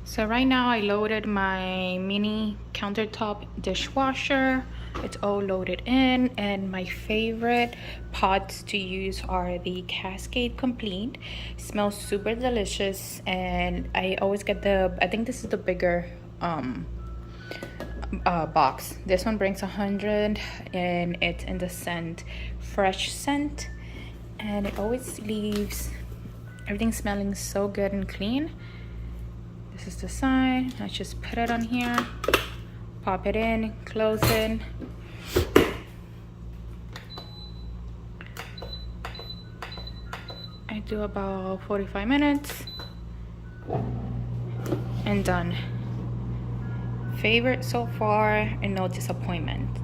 So right now I loaded my mini countertop dishwasher. It's all loaded in, and my favorite pots to use are the Cascade Complete. Smells super delicious, and I always get I think this is the bigger box. This one brings 100, and it's in the scent fresh scent, and it always leaves everything smelling so good and clean. This is the side. I just put it on here, pop it in, close it. I do about 45 minutes and done. Favorite so far and no disappointment.